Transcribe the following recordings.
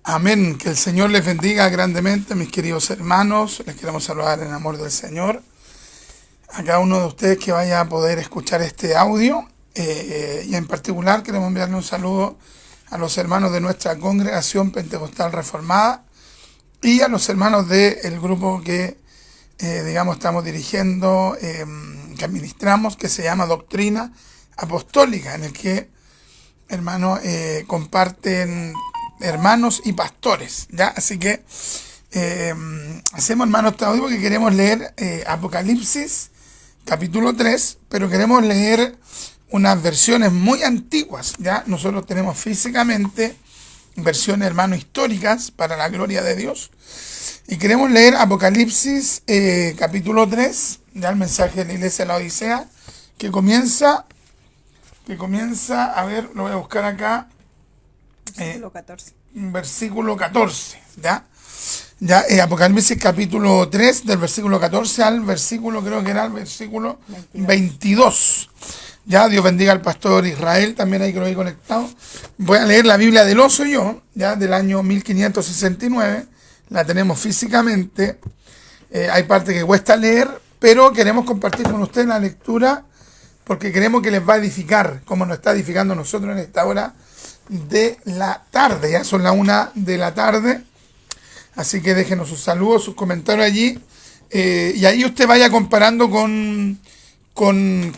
Amén. Que el Señor les bendiga grandemente, mis queridos hermanos. Les queremos saludar en el amor del Señor. A cada uno de ustedes que vaya a poder escuchar este audio. Y en particular queremos enviarle un saludo a los hermanos de nuestra congregación pentecostal reformada y a los hermanos del grupo que, estamos dirigiendo, que administramos, que se llama Doctrina Apostólica, en el que, hermanos, comparten hermanos y pastores, ¿ya? Así que hacemos, hermanos, este audio porque queremos leer Apocalipsis capítulo 3, pero queremos leer unas versiones muy antiguas, ¿ya? Nosotros tenemos físicamente versiones, hermanos, históricas para la gloria de Dios, y queremos leer Apocalipsis capítulo 3, ya el mensaje de la iglesia de la Odisea, que comienza, a ver, lo voy a buscar acá, Versículo 14. versículo 14, ¿ya? Apocalipsis capítulo 3, del versículo 14 al versículo, creo que era el versículo 22. Ya, Dios bendiga al pastor Israel, también ahí que lo he conectado. Voy a leer la Biblia del Oso yo, ya del año 1569, la tenemos físicamente. Hay parte que cuesta leer, pero queremos compartir con ustedes la lectura porque queremos que les va a edificar, como nos está edificando a nosotros en esta hora de la tarde. Ya son las 1 de la tarde, así que déjenos sus saludos, sus comentarios allí, y ahí usted vaya comparando con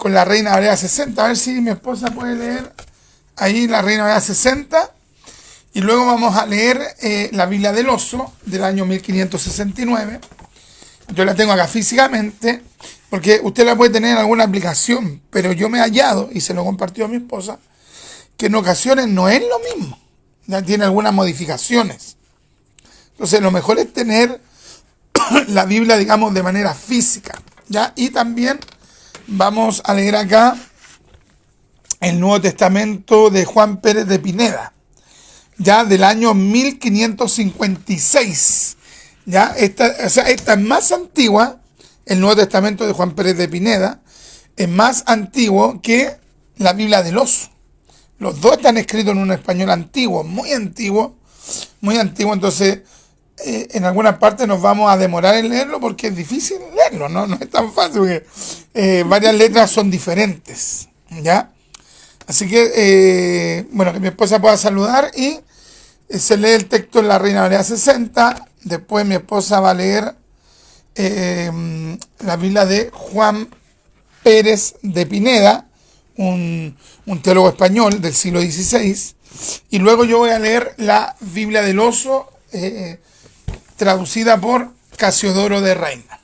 la Reina Valera 60, a ver si mi esposa puede leer ahí la Reina Valera 60, y luego vamos a leer la Biblia del Oso del año 1569. Yo la tengo acá físicamente, porque usted la puede tener en alguna aplicación, pero yo me he hallado, y se lo compartió a mi esposa, que en ocasiones no es lo mismo, ya tiene algunas modificaciones. Entonces lo mejor es tener la Biblia, digamos, de manera física, ¿ya? Y también vamos a leer acá el Nuevo Testamento de Juan Pérez de Pineda, ya del año 1556. ¿Ya? Esta es más antigua, el Nuevo Testamento de Juan Pérez de Pineda, es más antiguo que la Biblia del Oso. Los dos están escritos en un español antiguo, muy antiguo, entonces en algunas partes nos vamos a demorar en leerlo porque es difícil leerlo, no es tan fácil, porque varias letras son diferentes, ¿ya? Así que, que mi esposa pueda saludar y se lee el texto en la Reina Valera 60, después mi esposa va a leer la Biblia de Juan Pérez de Pineda, un teólogo español del siglo XVI, y luego yo voy a leer la Biblia del Oso, traducida por Casiodoro de Reina.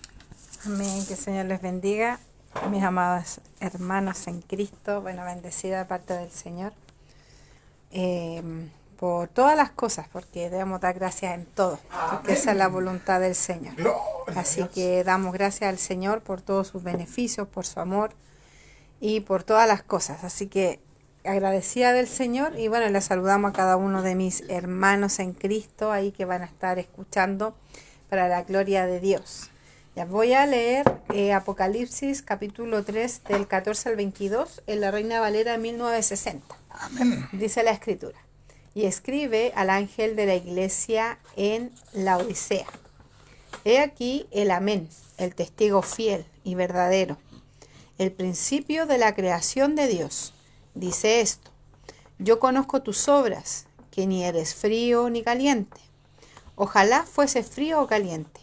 Amén, que el Señor les bendiga, mis amados hermanos en Cristo, bendecida de parte del Señor, por todas las cosas, porque debemos dar gracias en todo, porque esa es la voluntad del Señor. Así que damos gracias al Señor por todos sus beneficios, por su amor y por todas las cosas. Así que agradecida del Señor, y les saludamos a cada uno de mis hermanos en Cristo ahí que van a estar escuchando para la gloria de Dios. Ya voy a leer Apocalipsis capítulo 3 del 14 al 22 en la Reina Valera 1960. Amén. Dice la Escritura: y escribe al ángel de la iglesia en la Odisea. He aquí el Amén, el testigo fiel y verdadero, el principio de la creación de Dios. Dice esto: yo conozco tus obras, que ni eres frío ni caliente. Ojalá fuese frío o caliente,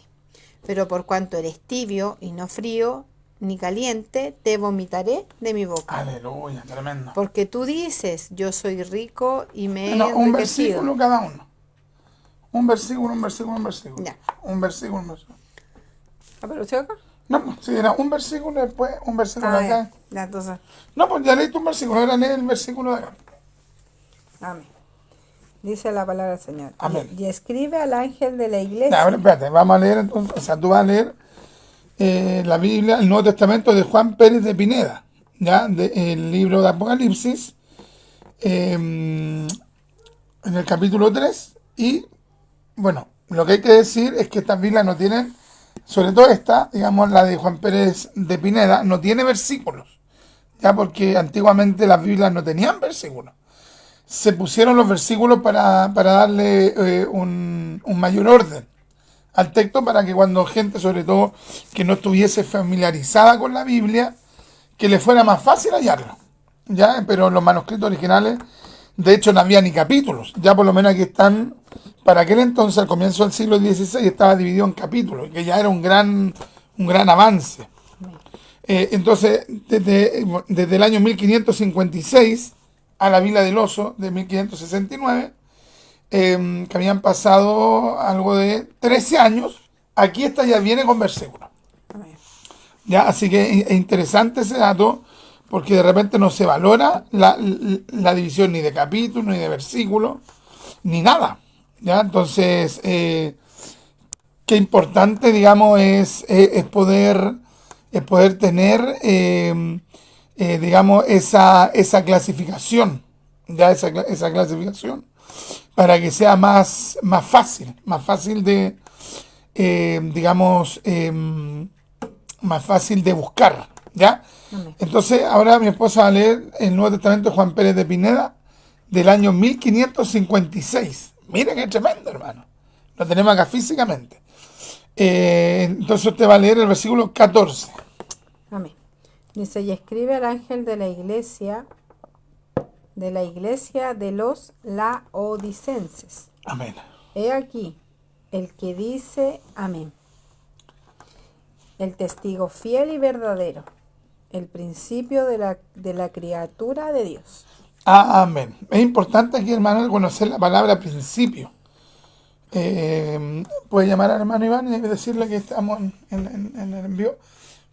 pero por cuanto eres tibio y no frío ni caliente, te vomitaré de mi boca. Aleluya, tremendo. Porque tú dices: yo soy rico y me he Un enriquecido. versículo cada uno. Un versículo. Ya. Un versículo. ¿Pero usted acá? No, si era un versículo, después un versículo acá. Ya, entonces. No, pues ya leíste un versículo, ahora lee el versículo de acá. Amén. Dice la palabra del Señor. Amén. Y escribe al ángel de la iglesia. Ya, ahora espérate, vamos a leer entonces, tú vas a leer la Biblia, el Nuevo Testamento de Juan Pérez de Pineda, ya, el libro de Apocalipsis, en el capítulo 3, y lo que hay que decir es que estas Biblias no tienen, sobre todo esta, digamos la de Juan Pérez de Pineda, no tiene versículos, ya, porque antiguamente las Biblias no tenían versículos. se pusieron los versículos para darle un mayor orden al texto, para que cuando gente, sobre todo, que no estuviese familiarizada con la Biblia, que le fuera más fácil hallarlo. ¿Ya? Pero los manuscritos originales, de hecho, no había ni capítulos. Ya por lo menos aquí están, para aquel entonces, al comienzo del siglo XVI, estaba dividido en capítulos, que ya era un gran avance. Entonces, desde el año 1556 a la Vila del Oso de 1569, que habían pasado algo de 13 años, aquí esta ya viene con versículos. ¿Ya? Así que es interesante ese dato, porque de repente no se valora la división ni de capítulos, ni de versículos, ni nada. ¿Ya? Entonces, qué importante, digamos, es poder tener, digamos, esa clasificación, ya esa clasificación, para que sea más fácil de, digamos, más fácil de buscar, ¿ya? Entonces, ahora mi esposa va a leer el Nuevo Testamento de Juan Pérez de Pineda, del año 1556. Miren qué tremendo, hermano. Lo tenemos acá físicamente. Entonces usted va a leer el versículo 14. Amén. Dice, y escribe al ángel de la iglesia de los laodicenses. Amén. He aquí el que dice amén, el testigo fiel y verdadero, el principio de la criatura de Dios. Amén. Es importante aquí, hermano, conocer la palabra principio. Puede llamar al hermano Iván y decirle que estamos en el envío.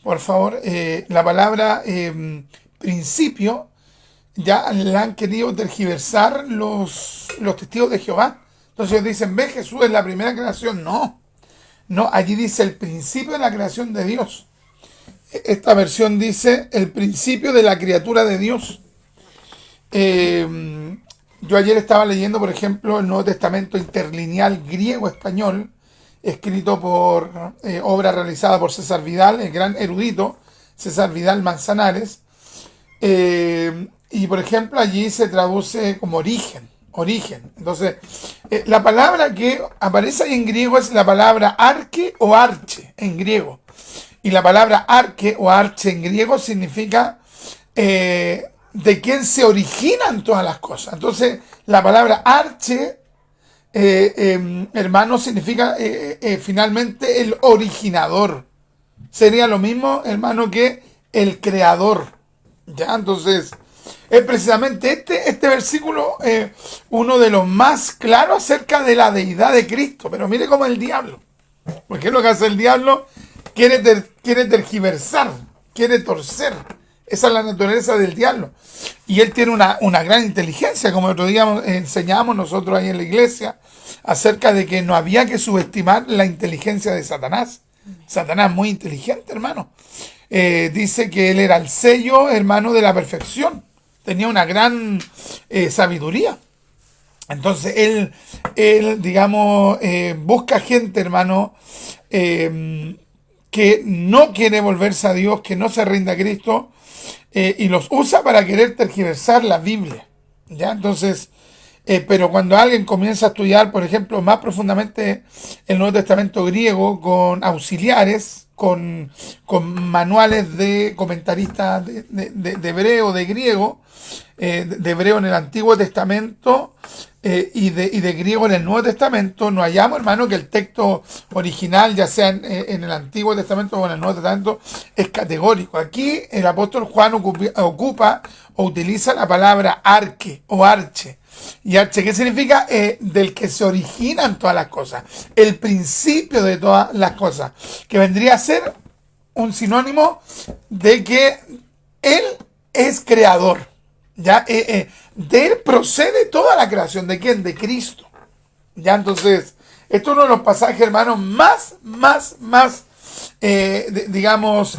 Por favor, la palabra principio ya la han querido tergiversar los testigos de Jehová. Entonces ellos dicen, ve, Jesús es la primera creación. No, allí dice el principio de la creación de Dios. Esta versión dice el principio de la criatura de Dios. Yo ayer estaba leyendo, por ejemplo, el Nuevo Testamento interlineal griego-español, escrito por obra realizada por César Vidal, el gran erudito, César Vidal Manzanares. Y, por ejemplo, allí se traduce como origen. Entonces, la palabra que aparece ahí en griego es la palabra arche o arche en griego. Y la palabra arche o arche en griego significa de quién se originan todas las cosas. Entonces, la palabra arche, hermano, significa finalmente el originador. Sería lo mismo, hermano, que el creador. ¿Ya? Entonces, es precisamente este versículo uno de los más claros acerca de la deidad de Cristo. Pero mire cómo el diablo, porque es lo que hace el diablo, quiere tergiversar, quiere torcer. Esa es la naturaleza del diablo. Y él tiene una gran inteligencia, como el otro día enseñamos nosotros ahí en la iglesia, acerca de que no había que subestimar la inteligencia de Satanás. Satanás es muy inteligente, hermano. Dice que él era el sello, hermano, de la perfección. Tenía una gran sabiduría. Entonces él digamos, busca gente, hermano, que no quiere volverse a Dios, que no se rinde a Cristo, y los usa para querer tergiversar la Biblia. ¿Ya? Entonces, pero cuando alguien comienza a estudiar, por ejemplo, más profundamente el Nuevo Testamento griego, con auxiliares, con manuales de comentaristas de hebreo, de griego, de hebreo en el Antiguo Testamento y de griego en el Nuevo Testamento, no hallamos, hermano, que el texto original, ya sea en el Antiguo Testamento o en el Nuevo Testamento, es categórico. Aquí el apóstol Juan ocupa o utiliza la palabra arche o arche. ¿Y arche qué significa? Del que se originan todas las cosas, el principio de todas las cosas, que vendría a ser un sinónimo de que él es creador. ¿Ya? De él procede toda la creación. ¿De quién? De Cristo. ¿Ya? Entonces, esto es uno de los pasajes, hermanos, más digamos,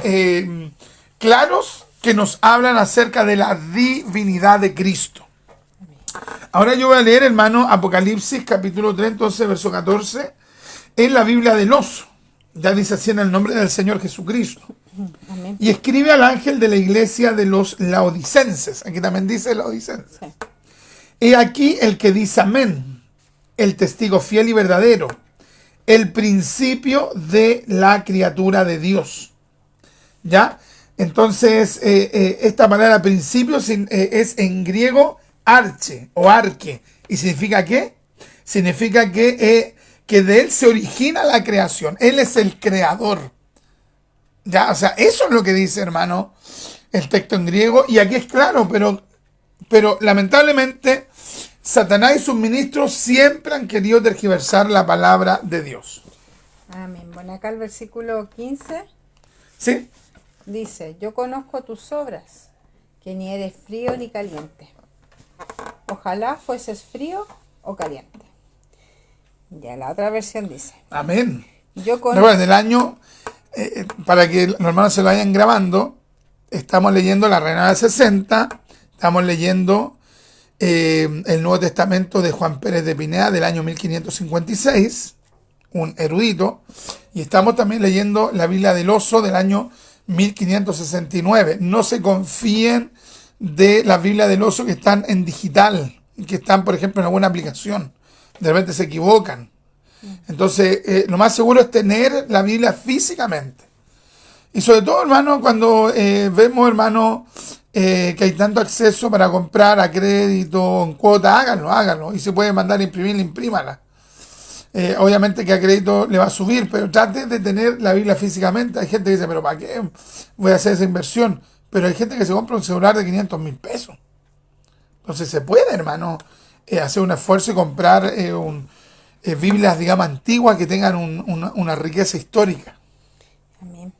claros, que nos hablan acerca de la divinidad de Cristo. Ahora yo voy a leer, hermano, Apocalipsis, capítulo 3, entonces, verso 14, en la Biblia del Oso. Ya dice así en el nombre del Señor Jesucristo. Amén. Y escribe al ángel de la iglesia de los laodicenses. Aquí también dice laodicenses. Sí. He aquí el que dice amén, el testigo fiel y verdadero, el principio de la criatura de Dios. ¿Ya? Entonces, esta palabra principio es en griego arche o arque. ¿Y significa qué? Significa que de él se origina la creación. Él es el creador. ¿Ya? O sea, eso es lo que dice, hermano, el texto en griego. Y aquí es claro, pero lamentablemente Satanás y sus ministros siempre han querido tergiversar la palabra de Dios. Amén. Bueno, acá el versículo 15 ¿Sí? dice, yo conozco tus obras, que ni eres frío ni caliente. Ojalá fueses frío o caliente. Ya la otra versión dice, Amén. yo Recuerden, conozco... el año, para que los hermanos se lo vayan grabando, estamos leyendo la Reina de 60, estamos leyendo el Nuevo Testamento de Juan Pérez de Pineda del año 1556, un erudito, y estamos también leyendo la Biblia del Oso del año 1569. No se confíen de la Biblia del Oso que están en digital, que están, por ejemplo, en alguna aplicación. De repente se equivocan. Entonces, lo más seguro es tener la Biblia físicamente. Y sobre todo, hermano, cuando vemos, hermano, que hay tanto acceso para comprar a crédito, en cuota, háganlo. Y se puede mandar a imprimir, imprímala. Obviamente que a crédito le va a subir, pero trate de tener la Biblia físicamente. Hay gente que dice, pero ¿para qué voy a hacer esa inversión? Pero hay gente que se compra un celular de 500,000 pesos. Entonces se puede, hermano, hacer un esfuerzo y comprar Biblias, digamos, antiguas que tengan una riqueza histórica. Amén.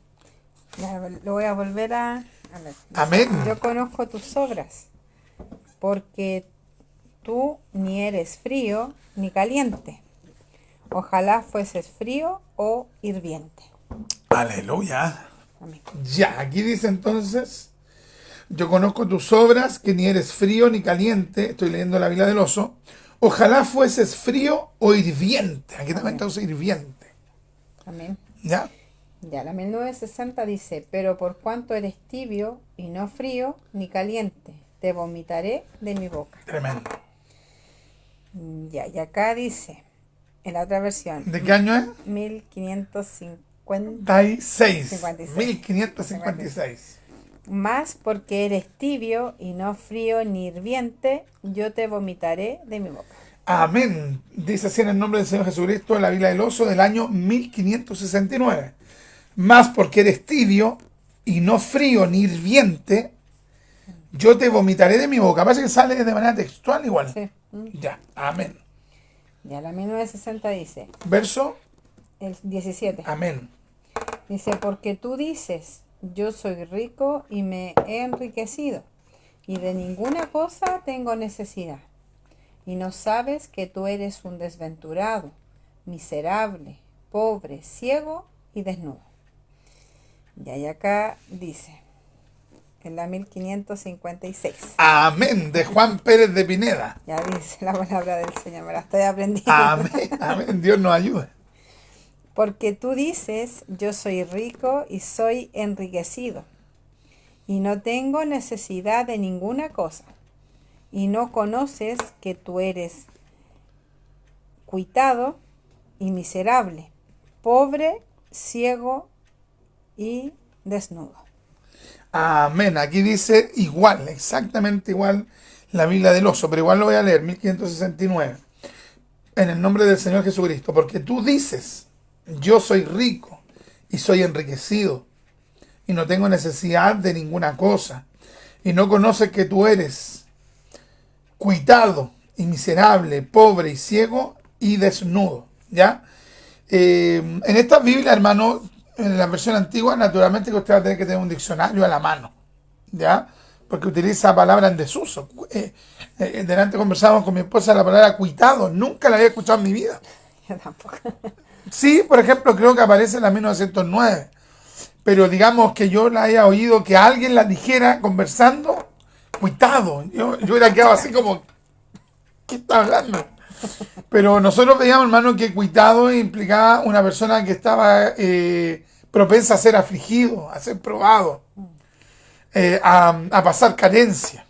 Ya, lo voy a volver a ver. Amén. Yo conozco tus obras, porque tú ni eres frío ni caliente. Ojalá fueses frío o hirviente. Aleluya. Amén. Ya, aquí dice entonces, yo conozco tus obras, que ni eres frío ni caliente. Estoy leyendo la Biblia del Oso. Ojalá fueses frío o hirviente. Aquí también está hirviente. Amén. ¿Ya? Ya, la 1960 dice, pero por cuanto eres tibio y no frío ni caliente, te vomitaré de mi boca. Tremendo. Ya, y acá dice, en la otra versión, ¿De qué año es? 1556. 1556. Más porque eres tibio y no frío ni hirviente, yo te vomitaré de mi boca. Amén. Dice así en el nombre del Señor Jesucristo en la Biblia del Oso del año 1569. Más porque eres tibio y no frío ni hirviente, yo te vomitaré de mi boca. Parece que sale de manera textual igual. Sí. Ya, amén. Ya, la 1960 dice, Verso, el 17, amén. dice, porque tú dices, yo soy rico y me he enriquecido, y de ninguna cosa tengo necesidad. Y no sabes que tú eres un desventurado, miserable, pobre, ciego y desnudo. Y acá dice, en la 1556. Amén, de Juan Pérez de Pineda. Ya dice la palabra del Señor, me la estoy aprendiendo. Amén, amén, Dios nos ayude. Porque tú dices, yo soy rico y soy enriquecido, y no tengo necesidad de ninguna cosa, y no conoces que tú eres cuitado y miserable, pobre, ciego y desnudo. Amén. Aquí dice igual, exactamente igual la Biblia del Oso, pero igual lo voy a leer, 1569. En el nombre del Señor Jesucristo, porque tú dices, yo soy rico y soy enriquecido y no tengo necesidad de ninguna cosa, y no conoces que tú eres cuitado y miserable, pobre y ciego y desnudo. ¿Ya? En esta Biblia, hermano, en la versión antigua, naturalmente que usted va a tener que tener un diccionario a la mano, ¿ya? Porque utiliza palabras en desuso. Delante conversábamos con mi esposa la palabra cuitado, nunca la había escuchado en mi vida. Yo tampoco. Sí, por ejemplo, creo que aparece en la 1909, pero digamos que yo la haya oído que alguien la dijera conversando, cuitado. Yo hubiera quedado así como, ¿qué está hablando? Pero nosotros veíamos, hermano, que cuitado implicaba una persona que estaba propensa a ser afligido, a ser probado, a pasar carencia.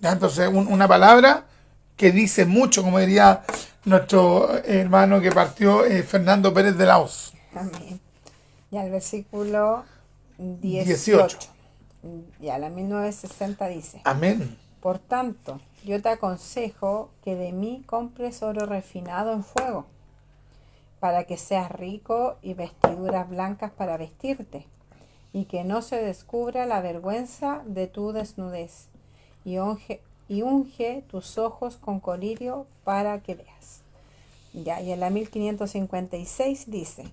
¿Ya? Entonces, una palabra que dice mucho, como diría nuestro hermano que partió, Fernando Pérez de la Hoz. Amén. Ya el versículo 18. Ya la 1960 dice: Amén. Por tanto, yo te aconsejo que de mí compres oro refinado en fuego, para que seas rico, y vestiduras blancas para vestirte, y que no se descubra la vergüenza de tu desnudez, y unge tus ojos con colirio para que veas. Ya, y en la 1556 dice: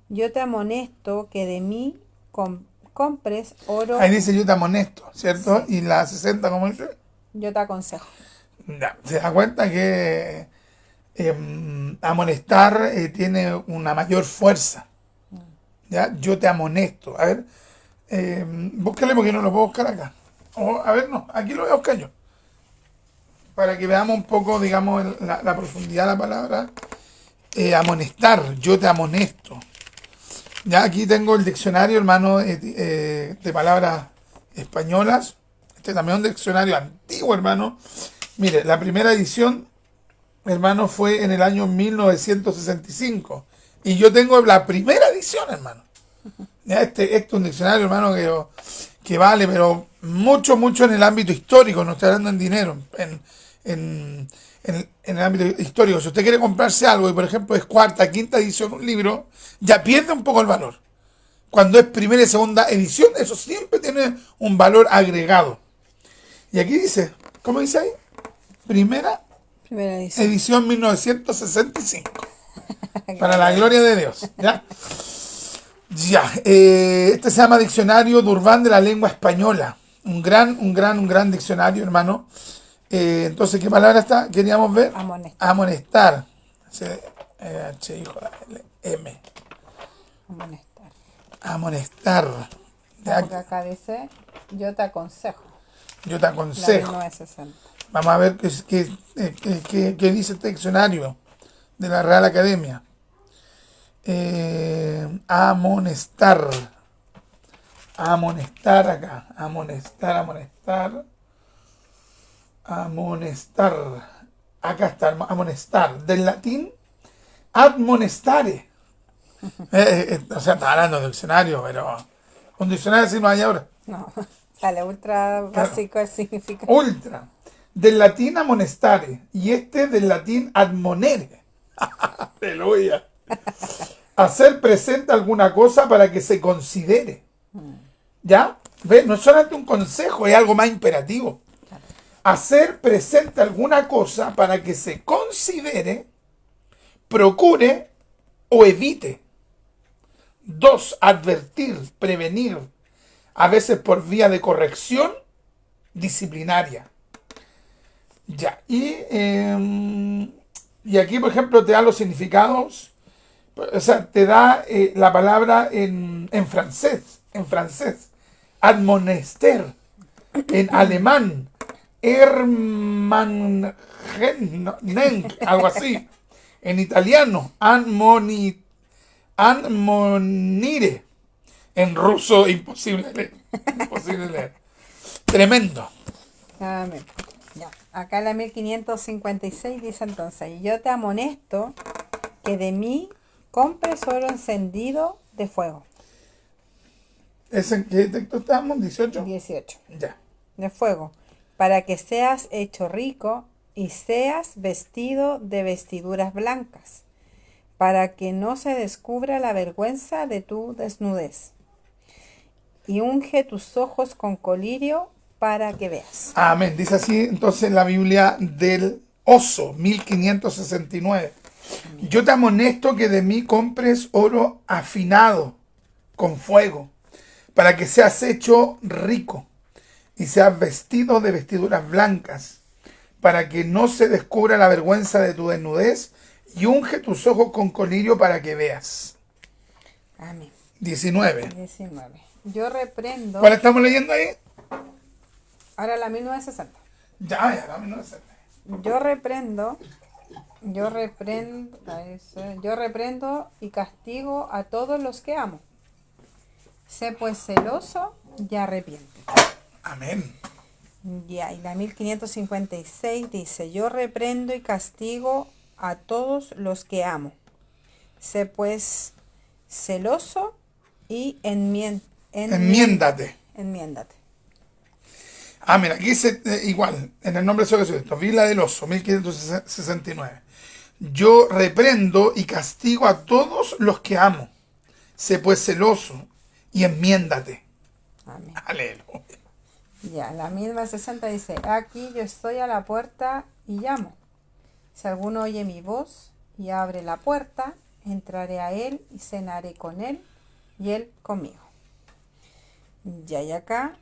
Yo te amonesto que de mí compres oro. Ahí dice yo te amonesto, ¿cierto? Sí. Y la 60, ¿cómo dice? Yo te aconsejo. Ya, se da cuenta que amonestar tiene una mayor fuerza. ¿Ya? Yo te amonesto. A ver, búscale porque no lo puedo buscar acá. A ver, no, aquí lo voy a buscar yo. Para que veamos un poco, digamos, la profundidad de la palabra. Amonestar, yo te amonesto. Ya aquí tengo el diccionario, hermano, de palabras españolas. Este también es un diccionario antiguo, hermano. Mire, la primera edición, hermano, fue en el año 1965. Y yo tengo la primera edición, hermano. Ya este es un diccionario, hermano, que vale, pero mucho, mucho en el ámbito histórico. No estoy hablando en dinero, en el ámbito histórico. Si usted quiere comprarse algo y, por ejemplo, es cuarta, quinta edición un libro, ya pierde un poco el valor. Cuando es primera y segunda edición, eso siempre tiene un valor agregado. Y aquí dice, ¿cómo dice ahí? Primera edición 1965. Para la gloria de Dios. ¿Ya? Ya. Este se llama Diccionario Durban de la Lengua Española. Un gran diccionario, hermano. Entonces, ¿qué palabra está? Queríamos ver. Amonestar. Amonestar. H, hijo de M. Amonestar. Amonestar. Porque acá dice: Yo te aconsejo. Yo te La aconsejo. 1960. Vamos a ver qué dice este diccionario de la Real Academia. Amonestar. Amonestar acá. Amonestar. Acá está, amonestar. Del latín, admonestare. O sea, está hablando de diccionario, pero un diccionario así no hay ahora. No, sale ultra básico el significado. Ultra. Del latín amonestare. Y este del latín admonere. Aleluya. Hacer presente alguna cosa para que se considere. ¿Ya? ¿Ves? No es solamente un consejo, es algo más imperativo. Hacer presente alguna cosa para que se considere, procure o evite. 2. Advertir, prevenir, a veces por vía de corrección disciplinaria. Ya. Y aquí, por ejemplo, te da los significados. O sea, te da la palabra en francés. Admonester. En alemán. Hermann, algo así. En italiano. Admonire. En ruso, imposible leer. Tremendo. Amén. Ya. Acá en la 1556 dice entonces: Yo te amonesto que de mí compres oro encendido de fuego. ¿Es en qué texto estamos? 18. 18. Ya. De fuego, para que seas hecho rico y seas vestido de vestiduras blancas, para que no se descubra la vergüenza de tu desnudez. Y unge tus ojos con colirio para que veas. Amén. Dice así entonces la Biblia del Oso, 1569. Yo te amonesto que de mí compres oro afinado con fuego, para que seas hecho rico y seas vestido de vestiduras blancas, para que no se descubra la vergüenza de tu desnudez, y unge tus ojos con colirio para que veas. Amén. 19. 19. Yo reprendo. ¿Cuál estamos leyendo ahí? Ahora la 1960. Ya, la 1960. Yo reprendo y castigo a todos los que amo. Sé pues celoso y arrepiente. Amén. Ya, y la 1556 dice, yo reprendo y castigo a todos los que amo. Sé pues celoso y Enmiéndate. enmiéndate. Ah, mira, aquí dice igual, en el nombre de Jesucristo, Biblia del Oso, 1569. Yo reprendo y castigo a todos los que amo. Sé pues celoso y enmiéndate. Amén. Aleluya. Ya, la misma 60 dice, aquí yo estoy a la puerta y llamo. Si alguno oye mi voz y abre la puerta, entraré a él y cenaré con él y él conmigo. Ya, y acá,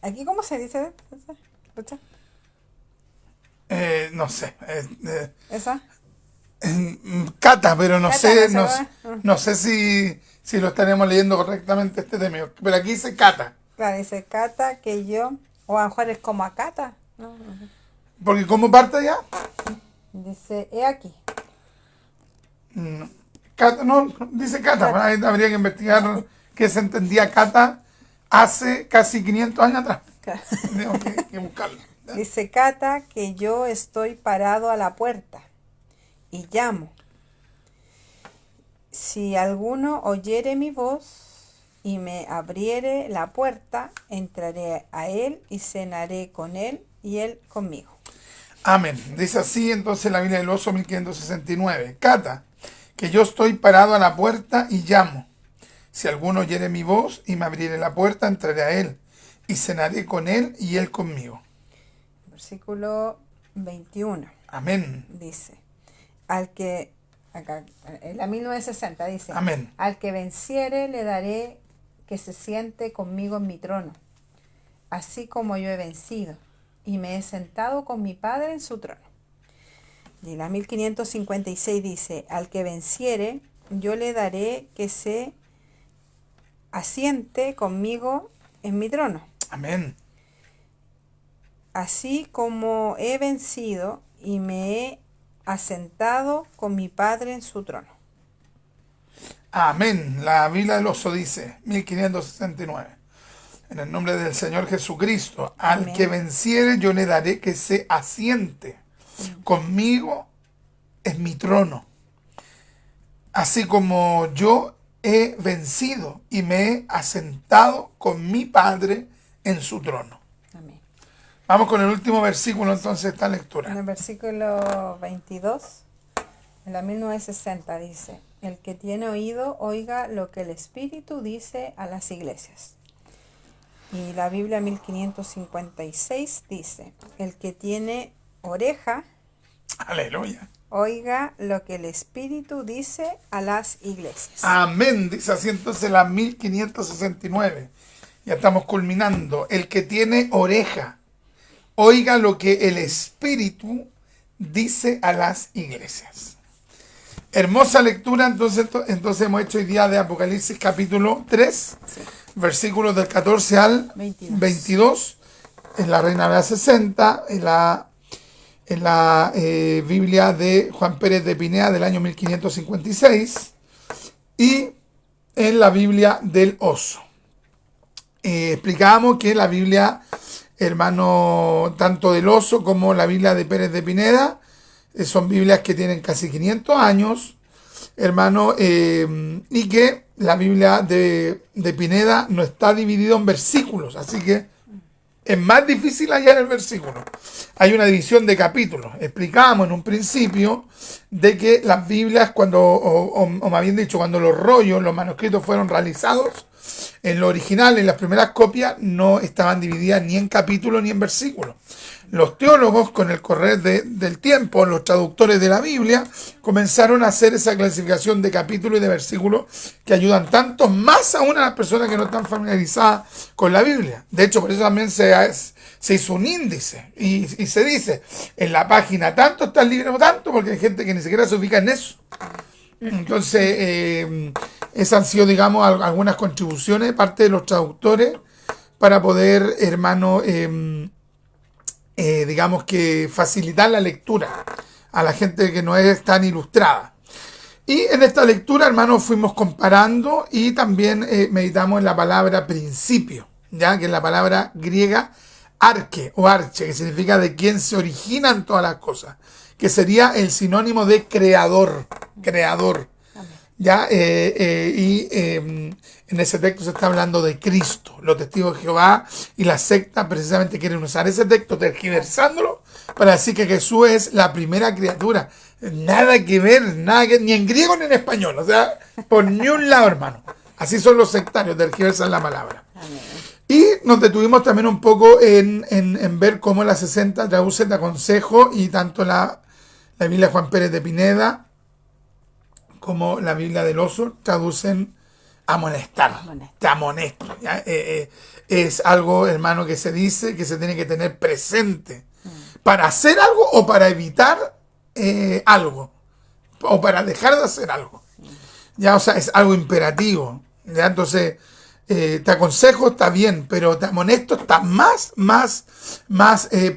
aquí ¿cómo se dice? ¿Escucha? No sé. ¿Esa? Cata, pero no Cata, sé, no no, se va. no sé si lo estaremos leyendo correctamente este tema. Pero aquí dice cata. Claro, dice Cata que yo, o a lo mejor es como a Cata. No, no sé. Porque ¿cómo parte ya? Dice, he aquí. Cata, no, dice cata. Cata. Ahí habría que investigar qué se entendía cata hace casi 500 años atrás. Claro. Tenemos que buscarlo. Dice Cata que yo estoy parado a la puerta y llamo. Si alguno oyere mi voz y me abriere la puerta, entraré a él y cenaré con él y él conmigo. Amén. Dice así entonces la Biblia del Oso 1569. Cata, que yo estoy parado a la puerta y llamo. Si alguno oyere mi voz y me abriere la puerta, entraré a él y cenaré con él y él conmigo. Versículo 21 Amén. dice, al que, acá, en la 1960 dice, Amén. al que venciere le daré que se siente conmigo en mi trono, así como yo he vencido y me he sentado con mi Padre en su trono. Y la 1556 dice, al que venciere, yo le daré que se asiente conmigo en mi trono, Amén. así como he vencido y me he asentado con mi Padre en su trono. Amén. La Biblia del Oso dice, 1569. En el nombre del Señor Jesucristo, al Amén. que venciere yo le daré que se asiente conmigo en mi trono. Así como yo he vencido y me he asentado con mi Padre en su trono. Amén. Vamos con el último versículo entonces de esta En lectura. el versículo 22, en la 1960 dice, el que tiene oído, oiga lo que el Espíritu dice a las iglesias. Y la Biblia 1556 dice, el que tiene oreja, Aleluya. oiga lo que el Espíritu dice a las iglesias. Amén. Dice así entonces la 1569. Ya estamos culminando. El que tiene oreja, oiga lo que el Espíritu dice a las iglesias. Hermosa lectura, entonces hemos hecho hoy día de Apocalipsis capítulo 3, Sí. versículos del 14 al 22. 22, en la Reina Valera 60, en la Biblia de Juan Pérez de Pineda del año 1556 y en la Biblia del Oso. Explicábamos que la Biblia, hermano, tanto del Oso como la Biblia de Pérez de Pineda, son Biblias que tienen casi 500 años, hermano, y que la Biblia de Pineda no está dividida en versículos, así que es más difícil hallar el versículo. Hay una división de capítulos. Explicábamos en un principio de que las Biblias, o más bien dicho, cuando los rollos, los manuscritos fueron realizados, en lo original, en las primeras copias, no estaban divididas ni en capítulos ni en versículos. Los teólogos, con el correr del tiempo, los traductores de la Biblia, comenzaron a hacer esa clasificación de capítulos y de versículos que ayudan tanto más aún a las personas que no están familiarizadas con la Biblia. De hecho, por eso también se hizo un índice y se dice, en la página tanto está el libro tanto, porque hay gente que ni siquiera se ubica en eso. Entonces, esas han sido, digamos, algunas contribuciones de parte de los traductores para poder, hermano, digamos que facilitar la lectura a la gente que no es tan ilustrada. Y en esta lectura, hermanos, fuimos comparando y también meditamos en la palabra principio, ya que es la palabra griega arque o arche, que significa de quien se originan todas las cosas, que sería el sinónimo de creador, creador. ¿Ya? En ese texto se está hablando de Cristo. Los testigos de Jehová y la secta precisamente quieren usar ese texto tergiversándolo para decir que Jesús es la primera criatura. Nada que ver, ni en griego ni en español. O sea, por ni un lado, hermano. Así son los sectarios, tergiversan la palabra. Amén. Y nos detuvimos también un poco en ver cómo la 60 traduce de aconsejo, y tanto la Biblia de Juan Pérez de Pineda como la Biblia del Oso traducen amonestar, te amonesto. ¿Ya? Es algo, hermano, que se dice que se tiene que tener presente para hacer algo o para evitar algo, o para dejar de hacer algo. Ya, o sea, es algo imperativo. ¿Ya? Entonces, te aconsejo, está bien, pero te amonesto está más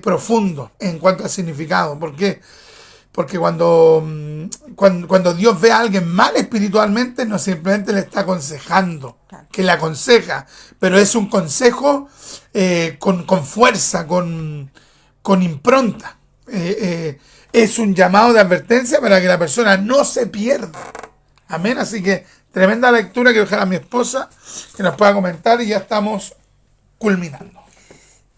profundo en cuanto al significado. ¿Por qué? Porque cuando Dios ve a alguien mal espiritualmente, no simplemente le está aconsejando, que le aconseja, pero es un consejo con fuerza, con impronta. Es un llamado de advertencia para que la persona no se pierda. Amén. Así que tremenda lectura. Quiero dejar a mi esposa que nos pueda comentar y ya estamos culminando.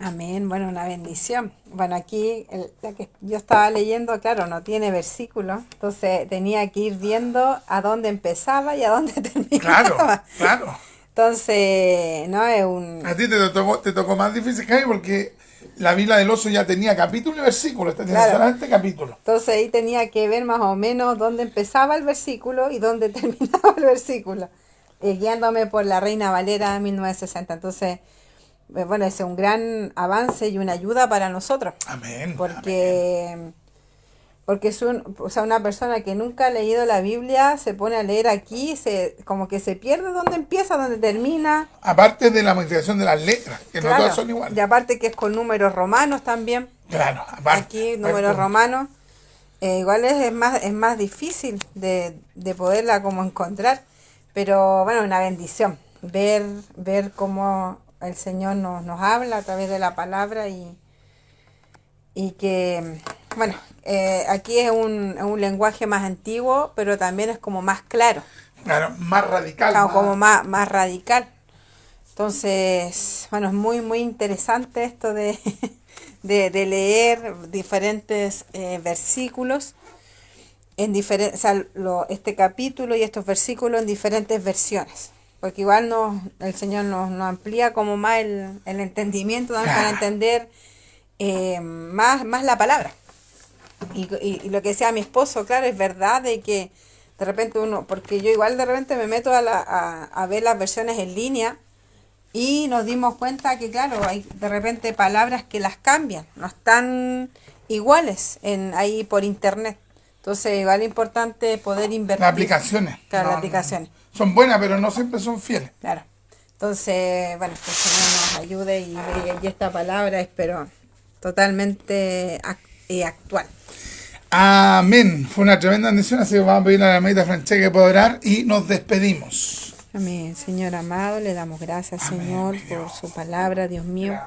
Amén, bueno, una bendición. Bueno, aquí la que yo estaba leyendo, claro, no tiene versículo, entonces tenía que ir viendo a dónde empezaba y a dónde terminaba. Claro. Entonces, no es un... A ti te tocó más difícil, Jaime, porque la Biblia del Oso ya tenía capítulo y versículo, esta tiene solamente capítulo. Entonces ahí tenía que ver más o menos dónde empezaba el versículo y dónde terminaba el versículo, guiándome por la Reina Valera 1960. Entonces, bueno, ese es un gran avance y una ayuda para nosotros. Amén. Porque es una persona que nunca ha leído la Biblia, se pone a leer aquí, como que se pierde dónde empieza, dónde termina. Aparte de la modificación de las letras, que no todas son iguales. Y aparte que es con números romanos también. Claro, aparte. Aquí números romanos. Igual es más difícil de poderla como encontrar. Pero bueno, una bendición. Ver cómo el Señor nos habla a través de la palabra y que, bueno, aquí es un lenguaje más antiguo, pero también es como más claro. Claro, más radical. Claro, como más radical. Entonces, bueno, es muy interesante esto de leer diferentes versículos, este capítulo y estos versículos en diferentes versiones. Porque igual el Señor nos amplía como más el entendimiento, para entender más la palabra. Y lo que decía mi esposo, claro, es verdad de que de repente porque yo igual de repente me meto a ver las versiones en línea y nos dimos cuenta que, claro, hay de repente palabras que las cambian, no están iguales ahí por internet. Entonces, igual es importante poder invertir. Las aplicaciones. Claro, las aplicaciones. Son buenas, pero no siempre son fieles. Claro. Entonces, bueno, que el Señor nos ayude y esta palabra es, pero totalmente actual. Amén. Fue una tremenda bendición, así que vamos a pedir a la hermanita Francesca que pueda orar y nos despedimos. Amén. Señor amado, le damos gracias, Señor, por su palabra, Dios mío.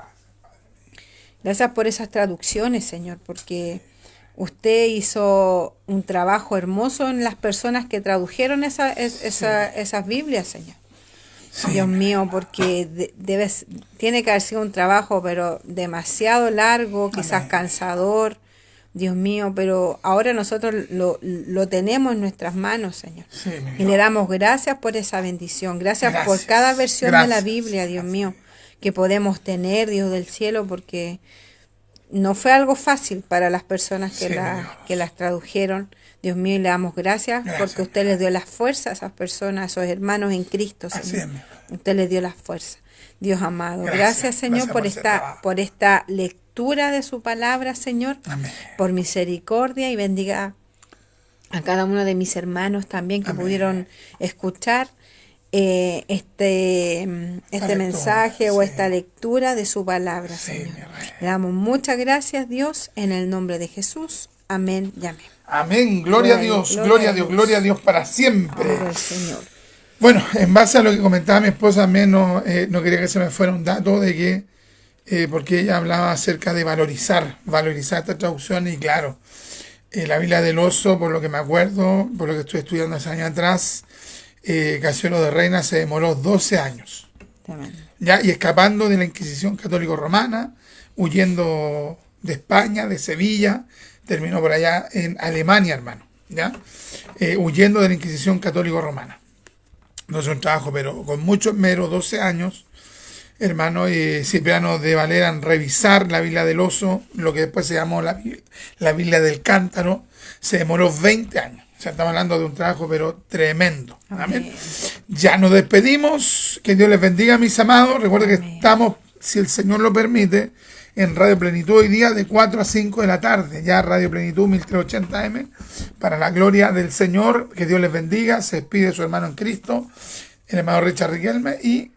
Gracias por esas traducciones, Señor, porque usted hizo un trabajo hermoso en las personas que tradujeron esas Biblias, Señor. Sí. Dios mío, porque tiene que haber sido un trabajo, pero demasiado largo, quizás cansador, Dios mío, pero ahora nosotros lo tenemos en nuestras manos, Señor. Sí, y le damos gracias por esa bendición. Gracias por cada versión de la Biblia, Dios mío, que podemos tener, Dios del cielo, porque no fue algo fácil para las personas que las tradujeron. Dios mío, y le damos gracias porque usted les dio las fuerzas a esas personas, a esos hermanos en Cristo, Señor. Usted les dio las fuerzas. Dios amado, gracias Señor, por esta lectura de su palabra, Señor. Amén. Por misericordia, y bendiga a cada uno de mis hermanos también que pudieron escuchar este mensaje o esta lectura de su palabra, Señor. Le damos muchas gracias, Dios, en el nombre de Jesús. Amén y amén. Amén. Gloria a Dios, gloria a Dios, gloria a Dios para siempre. Gloria al Señor. Bueno, en base a lo que comentaba mi esposa, también no quería que se me fuera un dato de que porque ella hablaba acerca de valorizar esta traducción. Y claro, la Biblia del Oso, por lo que me acuerdo, por lo que estoy estudiando hace años atrás, Casiolo de Reina se demoró 12 años. Tremendo. ¿Ya? Y escapando de la Inquisición católico-romana, huyendo de España, de Sevilla, terminó por allá en Alemania, hermano, ¿ya? Huyendo de la Inquisición católico-romana. No es un trabajo, pero con mucho esmero, 12 años, hermano, Cipriano de Valera, en revisar la Biblia del Oso, lo que después se llamó la Biblia del Cántaro, se demoró 20 años. O sea, estamos hablando de un trabajo, pero tremendo. Amén. Ya nos despedimos. Que Dios les bendiga, mis amados. Recuerden que estamos, si el Señor lo permite, en Radio Plenitud hoy día de 4 a 5 de la tarde. Ya Radio Plenitud 1380M. Para la gloria del Señor. Que Dios les bendiga. Se despide su hermano en Cristo, el hermano Richard Riquelme y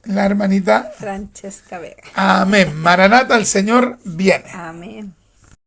la hermanita Francesca Vega. Amén. Maranata, el Señor viene. Amén.